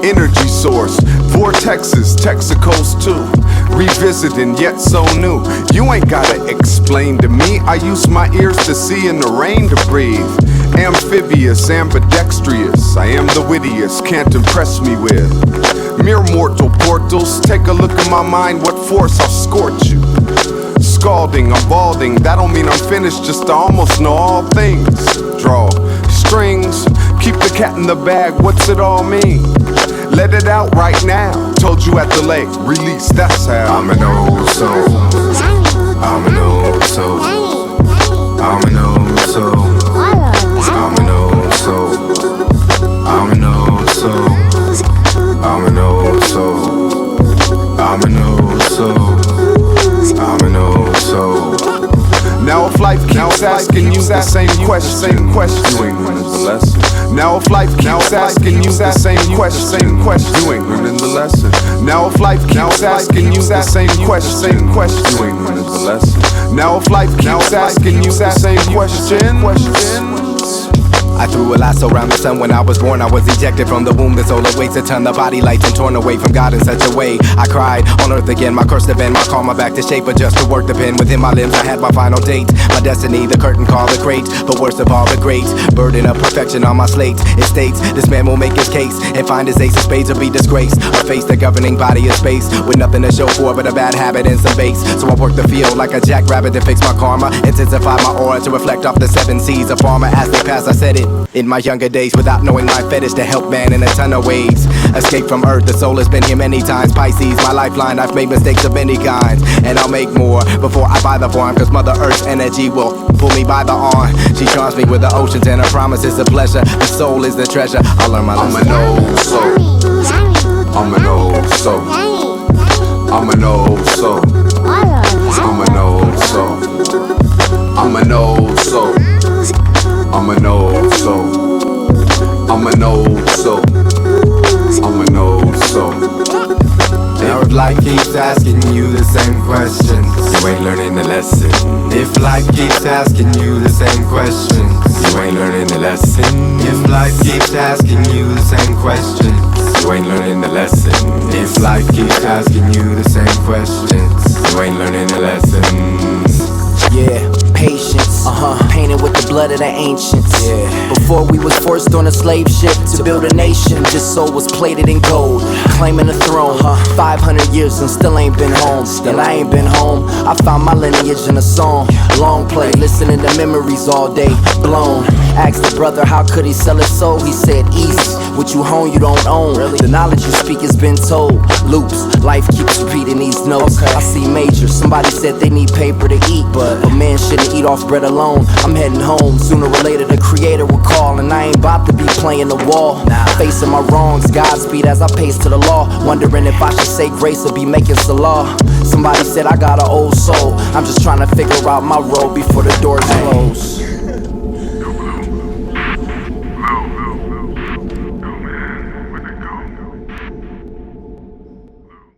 energy source, vortexes, Texacos too. Revisiting, yet so new. You ain't gotta explain to me. I use my ears to see and the rain to breathe. Amphibious, ambidextrous, I am the wittiest, can't impress me with mere mortal portals. Take a look at my mind, what force I'll scorch you. Scalding, I'm balding, that don't mean I'm finished, just I almost know all things. Draw strings, keep the cat in the bag, what's it all mean? Let it out right now, told you at the lake, release, that's how. I'm an old soul, I'm an old soul, I'm an old soul, I'm an old soul, I'm an old soul, I'm an old soul, I'm an old soul, I'm an old soul. Now if life keeps asking you the same question, you ain't learning the lesson. Now if life keeps asking you the same question, you ain't learning the lesson. Now if life keeps asking you the same question, you ain't learning the lesson. Now if life keeps asking you the same question. I threw a lasso around the sun when I was born. I was ejected from the womb. The soul awaits to turn the body lights and torn away from God in such a way. I cried on earth again, my curse to bend, my karma back to shape, but just to work the pen within my limbs. I had my final date, my destiny, the curtain call, the great, but worst of all, the great burden of perfection on my slate. It states this man will make his case and find his ace of spades or be disgraced, or face the governing body of space with nothing to show for but a bad habit and some base. So I work the field like a jackrabbit to fix my karma, intensify my aura to reflect off the 7 seas. A farmer as they pass, I said it in my younger days without knowing my fetish to help man in a ton of ways. Escape from earth, the soul has been here many times. Pisces, my lifeline, I've made mistakes of many kinds, and I'll make more before I buy the farm, cause Mother Earth's energy will pull me by the arm. She charms me with the oceans and her promises of pleasure. The soul is the treasure, I'll learn my lesson. I'm an old soul, I'm an old soul, I'm an old soul, I'm an old soul, I'm an old soul, I'm an old soul, I'm an old soul, I'm an old soul. Now if life keeps asking you the same questions, you ain't learning the lesson. If life keeps asking you the same questions, you ain't learning the lesson. If life keeps asking you the same questions, you ain't learning the lesson. If life keeps asking you the same questions, you ain't learning the lesson. Yeah, patience, painted with the blood of the ancients. Before we was forced on a slave ship to build a nation, this soul was plated in gold, claiming the throne. 500 years and still ain't been home, and I ain't been home. I found my lineage in a song, long play, listening to memories all day, blown. Asked the brother how could he sell his soul, he said easy, what you hone you don't own. The knowledge you speak has been told, loops, life keeps repeating these notes. I see major, somebody said they need paper to eat, but man shouldn't eat off bread alone. I'm heading home, sooner or later the creator will call, and I ain't about to be playing the wall. Facing my wrongs, Godspeed as I pace to the law, wondering if I should say grace or be making salah. Somebody said I got an old soul, I'm just trying to figure out my role before the doors close.